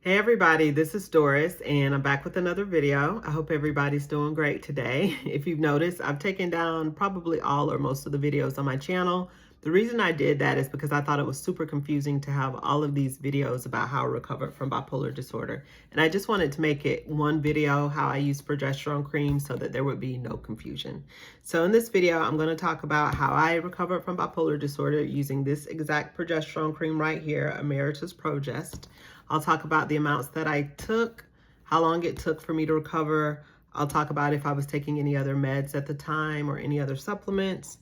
Hey everybody, this is Doris and I'm back with another video. I hope everybody's doing great today. If you've noticed, I've taken down probably all or most of the videos on my channel. The reason I did that is because I thought it was super confusing to have all of these videos about how I recovered from bipolar disorder. And I just wanted to make it one video, how I use progesterone cream, so that there would be no confusion. So in this video, I'm going to talk about how I recovered from bipolar disorder using this exact progesterone cream right here, Emeritus Progest. I'll talk about the amounts that I took, how long it took for me to recover. I'll talk about if I was taking any other meds at the time or any other supplements.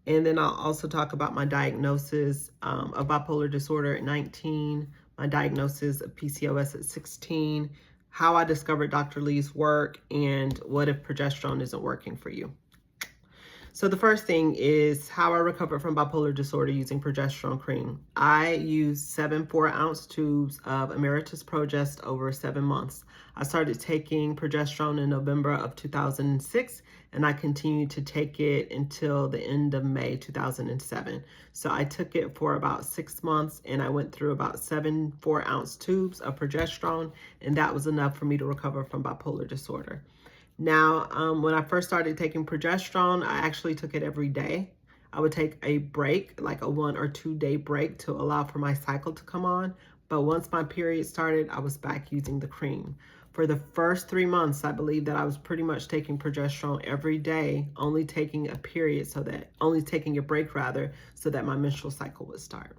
And then I'll also talk about my diagnosis of bipolar disorder at 19, my diagnosis of PCOS at 16, how I discovered Dr. Lee's work, and what if progesterone isn't working for you. So the first thing is how I recovered from bipolar disorder using progesterone cream. I used 7 4-ounce tubes of Emeritus Progest over 7 months. I started taking progesterone in November of 2006, and I continued to take it until the end of May 2007. So I took it for about 6 months, and I went through about 7 4-ounce tubes of progesterone, and that was enough for me to recover from bipolar disorder. Now, when I first started taking progesterone, I actually took it every day. I would take a break, like a 1 or 2 day break to allow for my cycle to come on. But once my period started, I was back using the cream. For the first 3 months, I believe that I was pretty much taking progesterone every day, only taking a break rather, so that my menstrual cycle would start.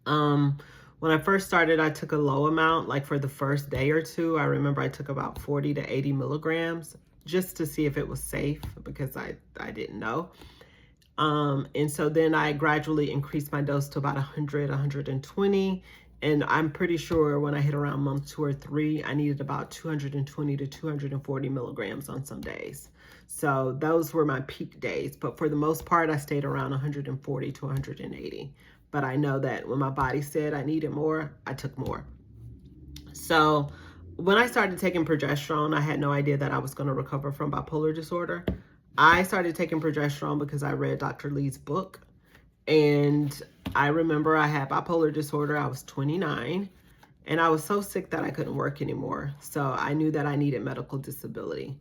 When I first started, I took a low amount, like for the first day or two. I remember I took about 40 to 80 milligrams just to see if it was safe because I didn't know. And so then I gradually increased my dose to about 100, 120. And I'm pretty sure when I hit around month 2 or 3, I needed about 220 to 240 milligrams on some days. So those were my peak days. But for the most part, I stayed around 140 to 180. But I know that when my body said I needed more, I took more. So when I started taking progesterone, I had no idea that I was going to recover from bipolar disorder. I started taking progesterone because I read Dr. Lee's book. And I remember I had bipolar disorder. I was 29 and I was so sick that I couldn't work anymore. So I knew that I needed medical disability.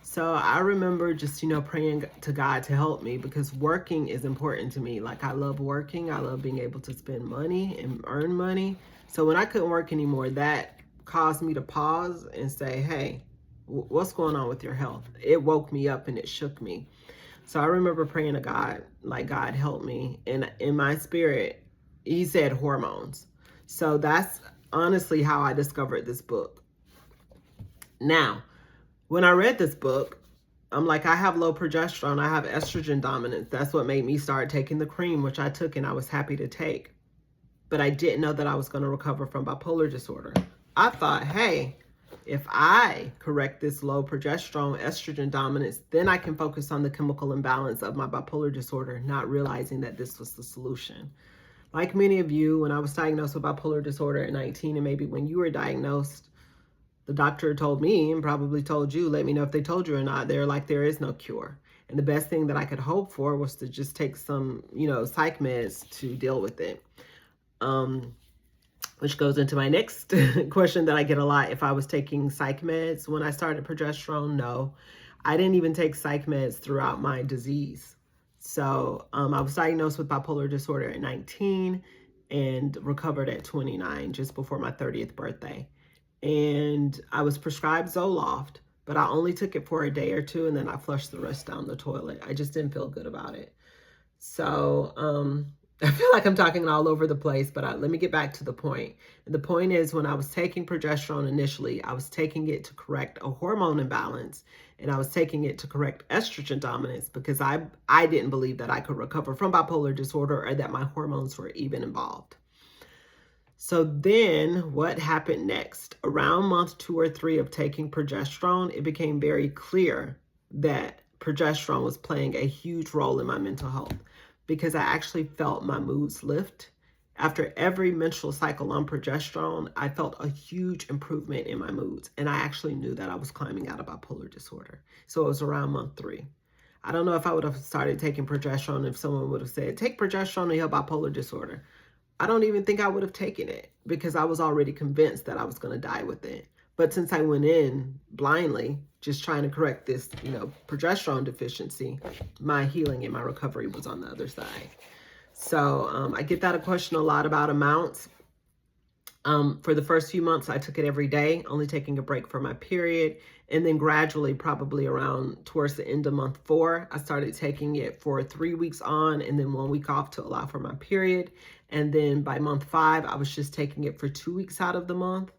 So I remember just, praying to God to help me because working is important to me. Like I love working. I love being able to spend money and earn money. So when I couldn't work anymore, that caused me to pause and say, hey, what's going on with your health? It woke me up and it shook me. So I remember praying to God, like, God help me. And in my spirit, he said hormones. So that's honestly how I discovered this book. Now, when I read this book, I'm like, I have low progesterone. I have estrogen dominance. That's what made me start taking the cream, which I took and I was happy to take. But I didn't know that I was going to recover from bipolar disorder. I thought, hey, if I correct this low progesterone, estrogen dominance, then I can focus on the chemical imbalance of my bipolar disorder, not realizing that this was the solution. Like many of you, when I was diagnosed with bipolar disorder at 19, and maybe when you were diagnosed, the doctor told me and probably told you, let me know if they told you or not. They're like, there is no cure. And the best thing that I could hope for was to just take some, psych meds to deal with it. Which goes into my next question that I get a lot. If I was taking psych meds when I started progesterone, no. I didn't even take psych meds throughout my disease. So I was diagnosed with bipolar disorder at 19 and recovered at 29, just before my 30th birthday. And I was prescribed Zoloft, but I only took it for a day or two, and then I flushed the rest down the toilet. I just didn't feel good about it. So I feel like I'm talking all over the place, but let me get back to the point. And the point is, when I was taking progesterone initially, I was taking it to correct a hormone imbalance, and I was taking it to correct estrogen dominance because I didn't believe that I could recover from bipolar disorder or that my hormones were even involved. So then what happened next? Around month 2 or 3 of taking progesterone, it became very clear that progesterone was playing a huge role in my mental health because I actually felt my moods lift. After every menstrual cycle on progesterone, I felt a huge improvement in my moods. And I actually knew that I was climbing out of bipolar disorder. So it was around month 3. I don't know if I would have started taking progesterone if someone would have said, take progesterone to heal bipolar disorder. I don't even think I would have taken it because I was already convinced that I was going to die with it. But since I went in blindly, just trying to correct this, progesterone deficiency, my healing and my recovery was on the other side. So I get that a question a lot about amounts. For the first few months, I took it every day, only taking a break for my period. And then gradually, probably around towards the end of month 4, I started taking it for 3 weeks on and then 1 week off to allow for my period. And then by month 5, I was just taking it for 2 weeks out of the month,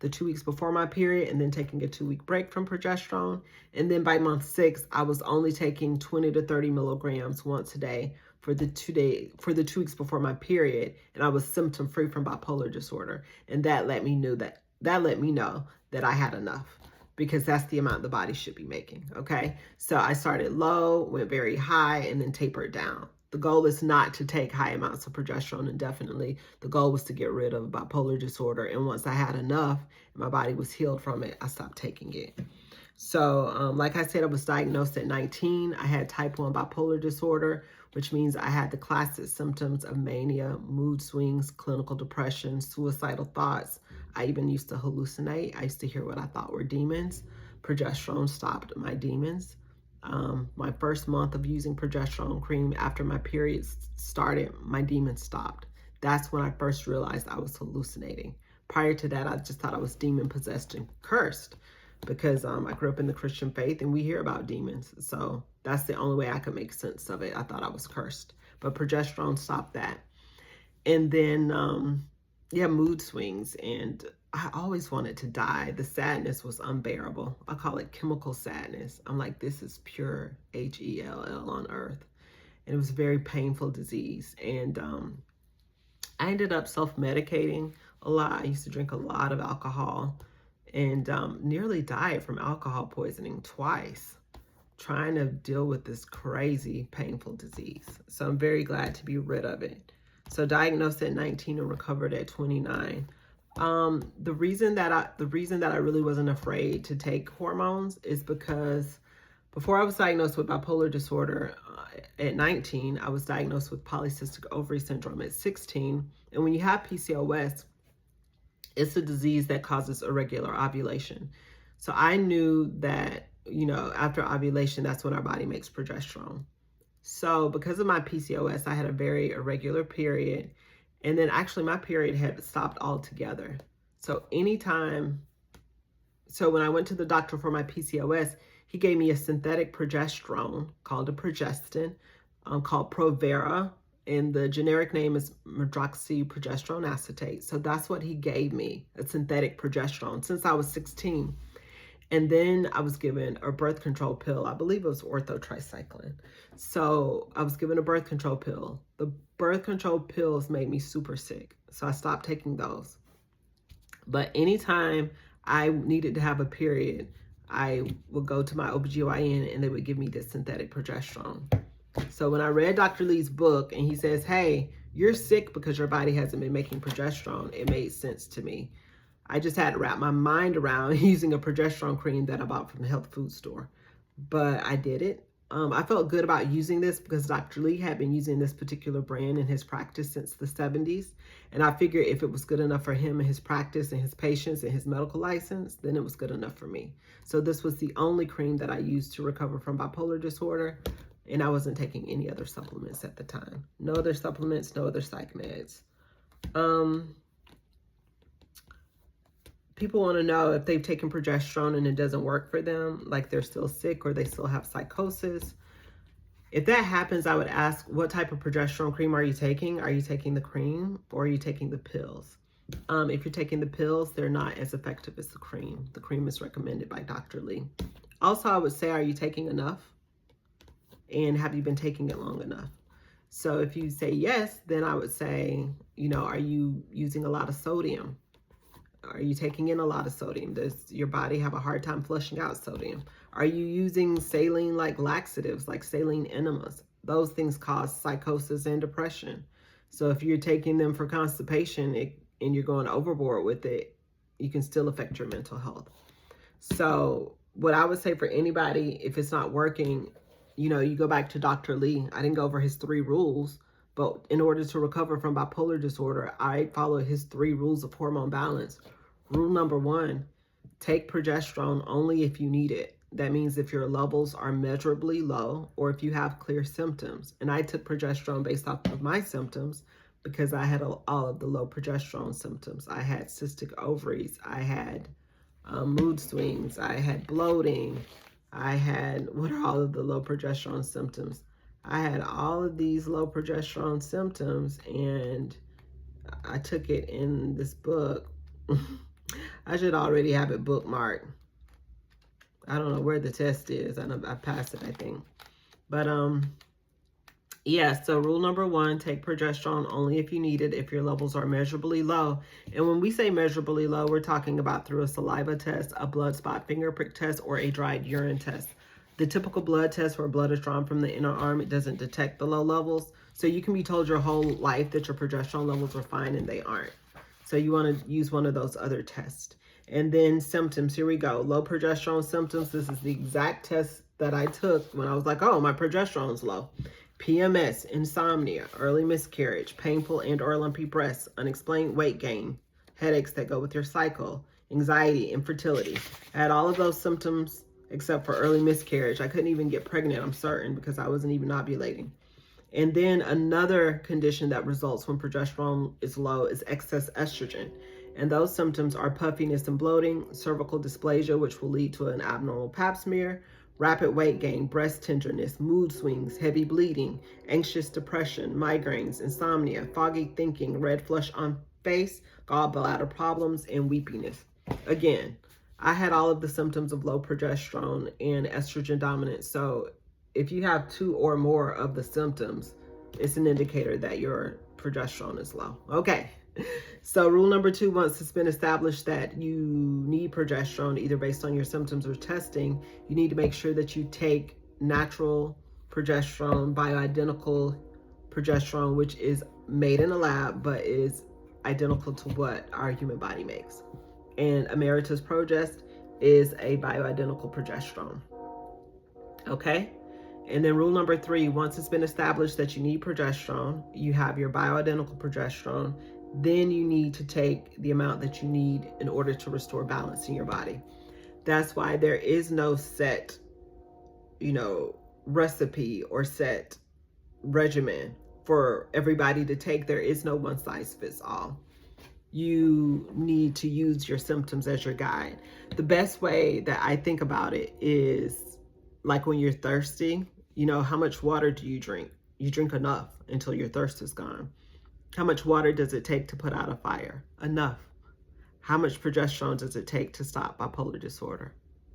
the 2 weeks before my period, and then taking a 2-week break from progesterone. And then by month 6, I was only taking 20 to 30 milligrams once a day for the 2 weeks before my period, and I was symptom free from bipolar disorder. And that let me know that I had enough, because that's the amount the body should be making. Okay, so I started low, went very high, and then tapered down. The goal is not to take high amounts of progesterone indefinitely. The goal was to get rid of bipolar disorder. And once I had enough and my body was healed from it, I stopped taking it. So like I said, I was diagnosed at 19. I had type 1 bipolar disorder, which means I had the classic symptoms of mania, mood swings, clinical depression, suicidal thoughts. I even used to hallucinate. I used to hear what I thought were demons. Progesterone stopped my demons. My first month of using progesterone cream after my period started, my demons stopped. That's when I first realized I was hallucinating. Prior to that, I just thought I was demon possessed and cursed, because I grew up in the Christian faith and we hear about demons. So that's the only way I could make sense of it. I thought I was cursed, but progesterone stopped that. And then, mood swings. And I always wanted to die. The sadness was unbearable. I call it chemical sadness. I'm like, this is pure HELL on earth. And it was a very painful disease. And I ended up self-medicating a lot. I used to drink a lot of alcohol, and nearly died from alcohol poisoning twice, trying to deal with this crazy, painful disease. So I'm very glad to be rid of it. So diagnosed at 19 and recovered at 29. The reason that I really wasn't afraid to take hormones is because before I was diagnosed with bipolar disorder at 19, I was diagnosed with polycystic ovary syndrome at 16. And when you have PCOS, it's a disease that causes irregular ovulation. So I knew that, after ovulation, that's when our body makes progesterone. So because of my PCOS, I had a very irregular period. And then actually my period had stopped altogether. So when I went to the doctor for my PCOS, he gave me a synthetic progesterone called a progestin, called Provera. And the generic name is medroxyprogesterone acetate. So that's what he gave me, a synthetic progesterone, since I was 16. And then I was given a birth control pill. I believe it was orthotricycline. So I was given a birth control pill. The birth control pills made me super sick, so I stopped taking those. But anytime I needed to have a period, I would go to my OBGYN and they would give me this synthetic progesterone. So when I read Dr. Lee's book and he says, hey, you're sick because your body hasn't been making progesterone, it made sense to me. I just had to wrap my mind around using a progesterone cream that I bought from the health food store. But I did it. I felt good about using this because Dr. Lee had been using this particular brand in his practice since the 70s. And I figured if it was good enough for him and his practice and his patients and his medical license, then it was good enough for me. So this was the only cream that I used to recover from bipolar disorder. And I wasn't taking any other supplements at the time. No other supplements, no other psych meds. People want to know if they've taken progesterone and it doesn't work for them, like they're still sick or they still have psychosis. If that happens, I would ask, what type of progesterone cream are you taking? Are you taking the cream or are you taking the pills? If you're taking the pills, they're not as effective as the cream. The cream is recommended by Dr. Lee. Also, I would say, are you taking enough? And have you been taking it long enough? So if you say yes, then I would say, are you using a lot of sodium? Are you taking in a lot of sodium? Does your body have a hard time flushing out sodium? Are you using saline-like laxatives, like saline enemas? Those things cause psychosis and depression. So if you're taking them for constipation and you're going overboard with it, you can still affect your mental health. So what I would say for anybody, if it's not working, you go back to Dr. Lee. I didn't go over his 3 rules, But in order to recover from bipolar disorder, I follow his 3 rules of hormone balance. Rule number 1, take progesterone only if you need it. That means if your levels are measurably low or if you have clear symptoms. And I took progesterone based off of my symptoms because I had all of the low progesterone symptoms. I had cystic ovaries. I had mood swings. I had bloating. I had, what are all of the low progesterone symptoms? I had all of these low progesterone symptoms, and I took it in this book. I should already have it bookmarked. I don't know where the test is. I passed it, I think. But yeah, so rule number 1, take progesterone only if you need it, if your levels are measurably low. And when we say measurably low, we're talking about through a saliva test, a blood spot finger prick test, or a dried urine test. The typical blood test where blood is drawn from the inner arm, it doesn't detect the low levels. So you can be told your whole life that your progesterone levels are fine and they aren't. So you want to use one of those other tests. And then symptoms, here we go. Low progesterone symptoms. This is the exact test that I took when I was like, oh, my progesterone's low. PMS, insomnia, early miscarriage, painful and or lumpy breasts, unexplained weight gain, headaches that go with your cycle, anxiety, infertility. I had all of those symptoms except for early miscarriage. I couldn't even get pregnant, I'm certain, because I wasn't even ovulating. And then another condition that results when progesterone is low is excess estrogen. And those symptoms are puffiness and bloating, cervical dysplasia, which will lead to an abnormal pap smear, rapid weight gain, breast tenderness, mood swings, heavy bleeding, anxious depression, migraines, insomnia, foggy thinking, red flush on face, gallbladder problems, and weepiness. Again, I had all of the symptoms of low progesterone and estrogen dominance. So if you have 2 or more of the symptoms, it's an indicator that your progesterone is low. Okay. So rule number 2, once it's been established that you need progesterone, either based on your symptoms or testing, you need to make sure that you take natural progesterone, bioidentical progesterone, which is made in a lab, but is identical to what our human body makes. And Emeritus Progest is a bioidentical progesterone. Okay? And then rule number 3, once it's been established that you need progesterone, you have your bioidentical progesterone, then you need to take the amount that you need in order to restore balance in your body. That's why there is no set, recipe or set regimen for everybody to take. There is no one size fits all. You need to use your symptoms as your guide. The best way that I think about it is like when you're thirsty, how much water do you drink? You drink enough until your thirst is gone. How much water does it take to put out a fire? Enough. How much progesterone does it take to stop bipolar disorder?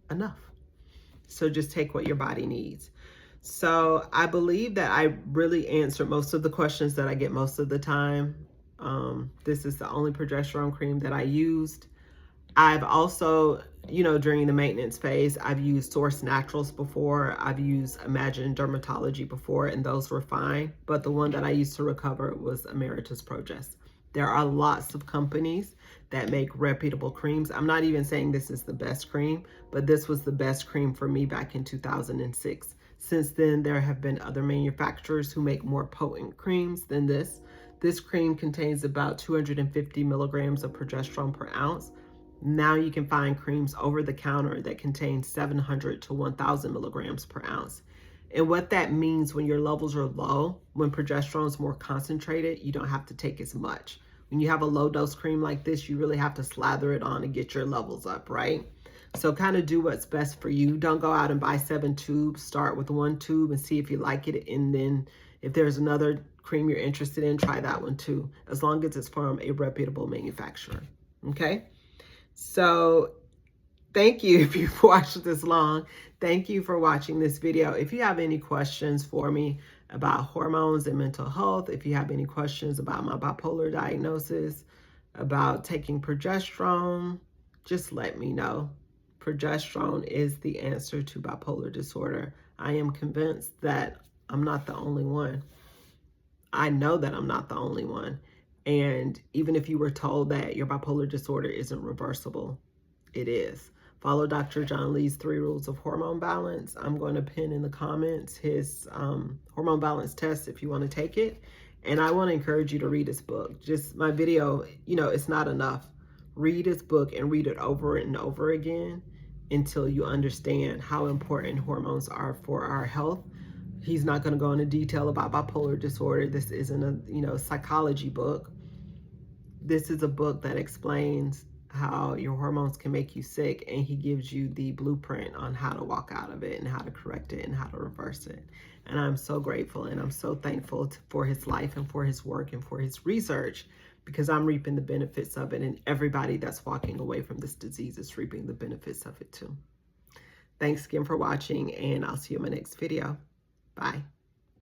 Enough. So just take what your body needs. So I believe that I really answered most of the questions that I get most of the time. This is the only progesterone cream that I used. I've also, during the maintenance phase, I've used Source Naturals before. I've used Imagine Dermatology before, and those were fine. But the one that I used to recover was Emeritus Progest. There are lots of companies that make reputable creams. I'm not even saying this is the best cream, but this was the best cream for me back in 2006. Since then, there have been other manufacturers who make more potent creams than this. This cream contains about 250 milligrams of progesterone per ounce. Now you can find creams over the counter that contain 700 to 1,000 milligrams per ounce. And what that means when your levels are low, when progesterone is more concentrated, you don't have to take as much. When you have a low dose cream like this, you really have to slather it on and get your levels up, right? So kind of do what's best for you. Don't go out and buy 7 tubes. Start with 1 tube and see if you like it. And then if there's another cream you're interested in, try that one too, as long as it's from a reputable manufacturer. Okay? So thank you if you've watched this long. Thank you for watching this video. If you have any questions for me about hormones and mental health, if you have any questions about my bipolar diagnosis, about taking progesterone, just let me know. Progesterone is the answer to bipolar disorder. I am convinced that I'm not the only one. I know that I'm not the only one. And even if you were told that your bipolar disorder isn't reversible, it is. Follow Dr. John Lee's 3 rules of hormone balance. I'm going to pin in the comments his hormone balance test if you want to take it. And I want to encourage you to read his book. Just my video, you know, it's not enough. Read his book and read it over and over again until you understand how important hormones are for our health. He's not going to go into detail about bipolar disorder. This isn't a, you know, psychology book. This is a book that explains how your hormones can make you sick, and he gives you the blueprint on how to walk out of it and how to correct it and how to reverse it. And I'm so grateful and I'm so thankful for his life and for his work and for his research, because I'm reaping the benefits of it, and everybody that's walking away from this disease is reaping the benefits of it too. Thanks again for watching, and I'll see you in my next video. Bye.